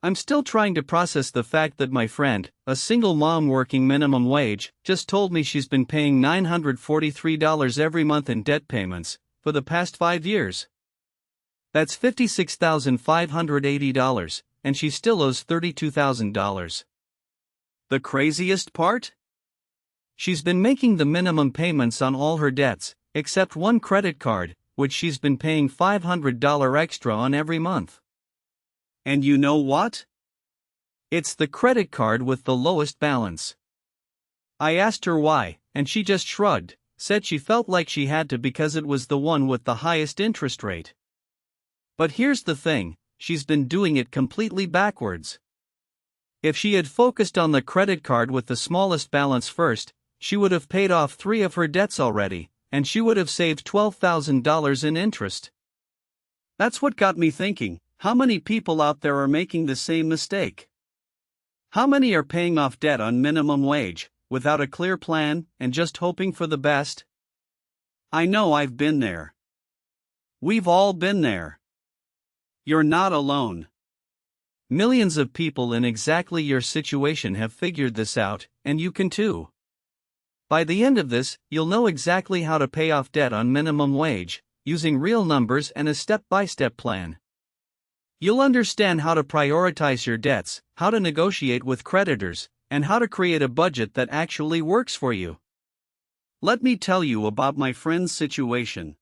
I'm still trying to process the fact that my friend, a single mom working minimum wage, just told me she's been paying $943 every month in debt payments for the past 5 years. That's $56,580, and she still owes $32,000. The craziest part? She's been making the minimum payments on all her debts, except one credit card, which she's been paying $500 extra on every month. And you know what? It's the credit card with the lowest balance. I asked her why, and she just shrugged, said she felt like she had to because it was the one with the highest interest rate. But here's the thing, she's been doing it completely backwards. If she had focused on the credit card with the smallest balance first, she would have paid off 3 of her debts already, and she would have saved $12,000 in interest. That's what got me thinking. How many people out there are making the same mistake? How many are paying off debt on minimum wage, without a clear plan, and just hoping for the best? I know I've been there. We've all been there. You're not alone. Millions of people in exactly your situation have figured this out, and you can too. By the end of this, you'll know exactly how to pay off debt on minimum wage, using real numbers and a step-by-step plan. You'll understand how to prioritize your debts, how to negotiate with creditors, and how to create a budget that actually works for you. Let me tell you about my friend's situation.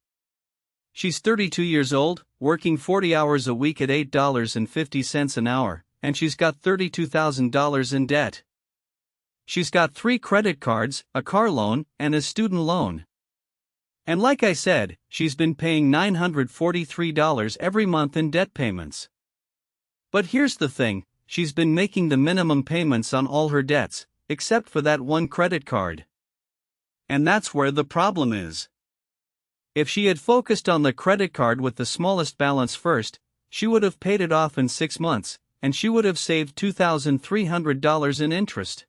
She's 32 years old, working 40 hours a week at $8.50 an hour, and she's got $32,000 in debt. She's got 3 credit cards, a car loan, and a student loan. And like I said, she's been paying $943 every month in debt payments. But here's the thing, she's been making the minimum payments on all her debts, except for that one credit card. And that's where the problem is. If she had focused on the credit card with the smallest balance first, she would have paid it off in 6 months, and she would have saved $2,300 in interest.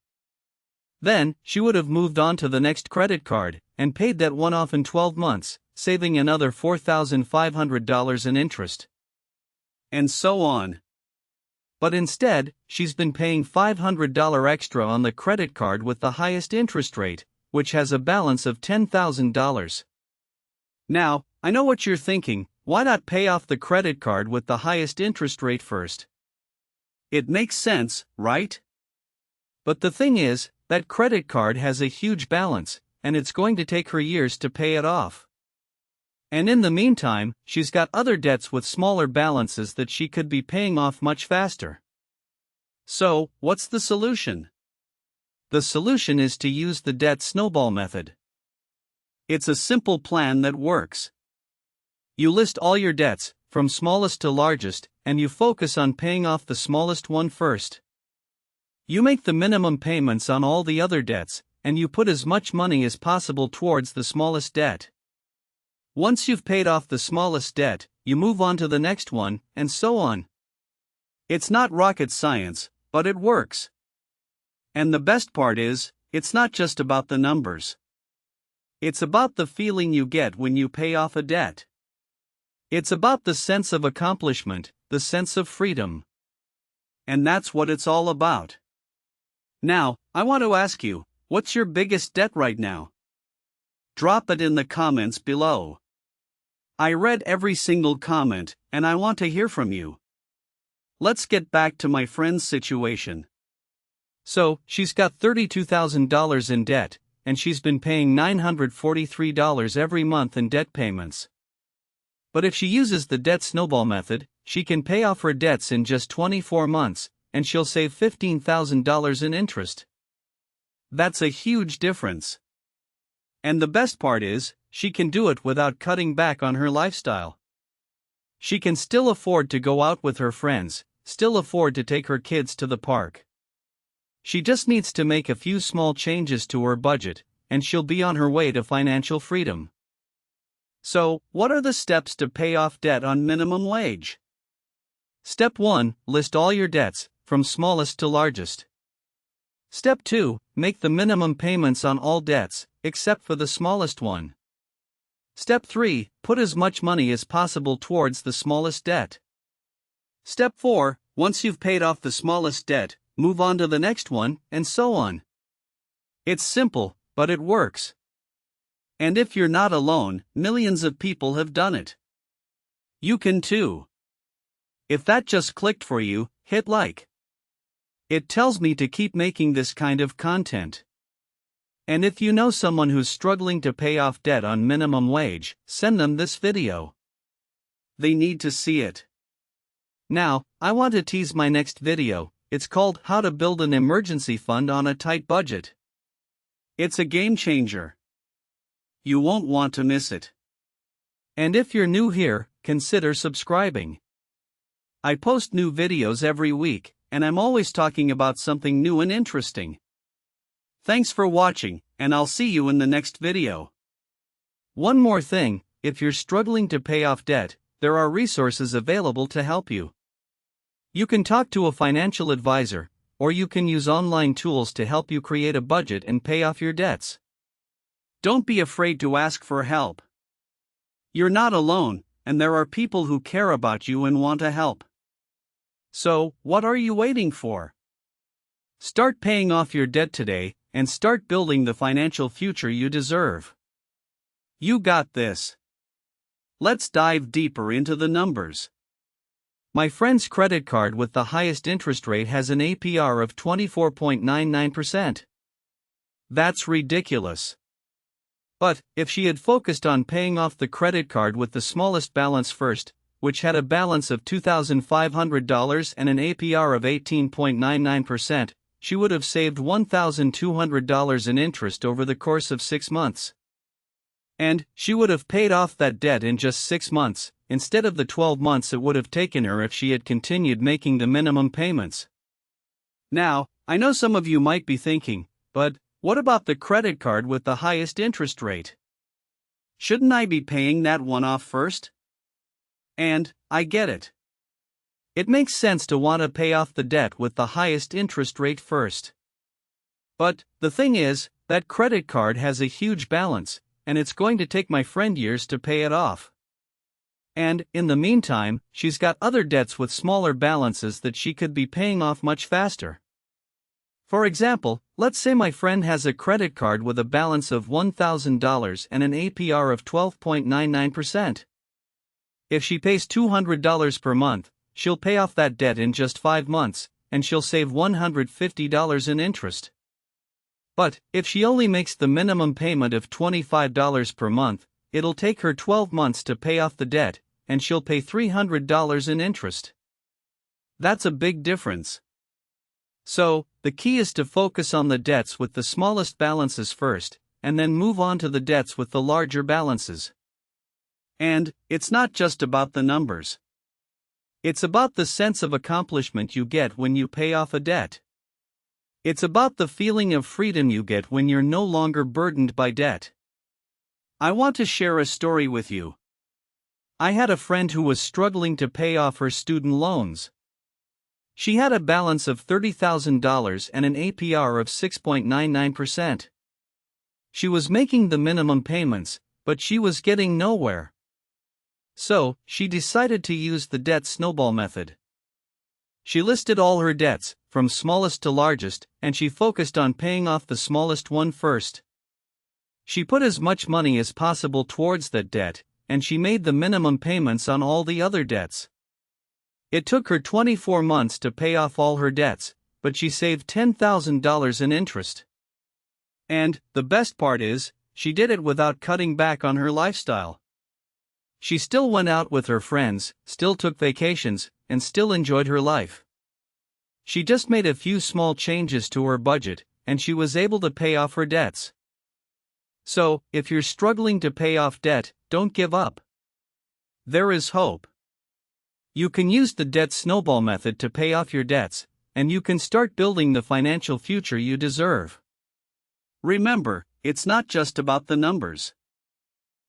Then, she would have moved on to the next credit card, and paid that one off in 12 months, saving another $4,500 in interest. And so on. But instead, she's been paying $500 extra on the credit card with the highest interest rate, which has a balance of $10,000. Now, I know what you're thinking, why not pay off the credit card with the highest interest rate first? It makes sense, right? But the thing is, that credit card has a huge balance, and it's going to take her years to pay it off. And in the meantime, she's got other debts with smaller balances that she could be paying off much faster. So, what's the solution? The solution is to use the debt snowball method. It's a simple plan that works. You list all your debts, from smallest to largest, and you focus on paying off the smallest one first. You make the minimum payments on all the other debts, and you put as much money as possible towards the smallest debt. Once you've paid off the smallest debt, you move on to the next one, and so on. It's not rocket science, but it works. And the best part is, it's not just about the numbers. It's about the feeling you get when you pay off a debt. It's about the sense of accomplishment, the sense of freedom. And that's what it's all about. Now, I want to ask you, what's your biggest debt right now? Drop it in the comments below. I read every single comment, and I want to hear from you. Let's get back to my friend's situation. So, she's got $32,000 in debt, and she's been paying $943 every month in debt payments. But if she uses the debt snowball method, she can pay off her debts in just 24 months, and she'll save $15,000 in interest. That's a huge difference. And the best part is, she can do it without cutting back on her lifestyle. She can still afford to go out with her friends, still afford to take her kids to the park. She just needs to make a few small changes to her budget, and she'll be on her way to financial freedom. So, what are the steps to pay off debt on minimum wage? Step 1, list all your debts, from smallest to largest. Step 2, make the minimum payments on all debts, except for the smallest one. Step 3, put as much money as possible towards the smallest debt. Step 4, Once you've paid off the smallest debt, move on to the next one, and so on. It's simple, but it works. And if you're not alone, millions of people have done it. You can too. If that just clicked for you, hit like. It tells me to keep making this kind of content. And if you know someone who's struggling to pay off debt on minimum wage, send them this video. They need to see it. Now, I want to tease my next video. It's called How to Build an Emergency Fund on a Tight Budget. It's a game changer. You won't want to miss it. And if you're new here, consider subscribing. I post new videos every week, and I'm always talking about something new and interesting. Thanks for watching, and I'll see you in the next video. One more thing, if you're struggling to pay off debt, there are resources available to help you. You can talk to a financial advisor, or you can use online tools to help you create a budget and pay off your debts. Don't be afraid to ask for help. You're not alone, and there are people who care about you and want to help. So, what are you waiting for? Start paying off your debt today, and start building the financial future you deserve. You got this. Let's dive deeper into the numbers. My friend's credit card with the highest interest rate has an APR of 24.99%. That's ridiculous. But, if she had focused on paying off the credit card with the smallest balance first, which had a balance of $2,500 and an APR of 18.99%, she would have saved $1,200 in interest over the course of 6 months. And, she would have paid off that debt in just 6 months, instead of the 12 months it would have taken her if she had continued making the minimum payments. Now, I know some of you might be thinking, but, what about the credit card with the highest interest rate? Shouldn't I be paying that one off first? And, I get it. It makes sense to want to pay off the debt with the highest interest rate first. But, the thing is, that credit card has a huge balance, and it's going to take my friend years to pay it off. And, in the meantime, she's got other debts with smaller balances that she could be paying off much faster. For example, let's say my friend has a credit card with a balance of $1,000 and an APR of 12.99%. If she pays $200 per month, she'll pay off that debt in just 5 months, and she'll save $150 in interest. But, if she only makes the minimum payment of $25 per month, it'll take her 12 months to pay off the debt, and she'll pay $300 in interest. That's a big difference. So, the key is to focus on the debts with the smallest balances first, and then move on to the debts with the larger balances. And, it's not just about the numbers. It's about the sense of accomplishment you get when you pay off a debt. It's about the feeling of freedom you get when you're no longer burdened by debt. I want to share a story with you. I had a friend who was struggling to pay off her student loans. She had a balance of $30,000 and an APR of 6.99%. She was making the minimum payments, but she was getting nowhere. So, she decided to use the debt snowball method. She listed all her debts, from smallest to largest, and she focused on paying off the smallest one first. She put as much money as possible towards that debt, and she made the minimum payments on all the other debts. It took her 24 months to pay off all her debts, but she saved $10,000 in interest. And, the best part is, she did it without cutting back on her lifestyle. She still went out with her friends, still took vacations, and still enjoyed her life. She just made a few small changes to her budget, and she was able to pay off her debts. So, if you're struggling to pay off debt, don't give up. There is hope. You can use the debt snowball method to pay off your debts, and you can start building the financial future you deserve. Remember, it's not just about the numbers.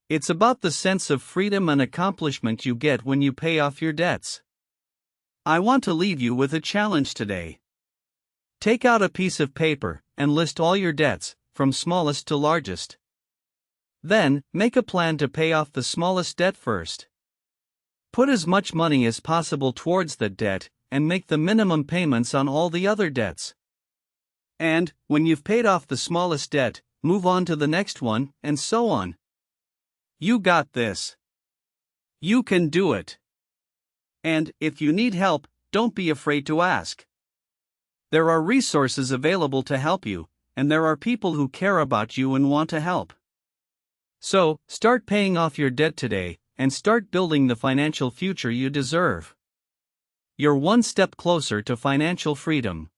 It's about the sense of freedom and accomplishment you get when you pay off your debts. I want to leave you with a challenge today. Take out a piece of paper and list all your debts, from smallest to largest. Then, make a plan to pay off the smallest debt first. Put as much money as possible towards that debt, and make the minimum payments on all the other debts. And, when you've paid off the smallest debt, move on to the next one, and so on. You got this. You can do it. And, if you need help, don't be afraid to ask. There are resources available to help you, and there are people who care about you and want to help. So, start paying off your debt today, and start building the financial future you deserve. You're one step closer to financial freedom.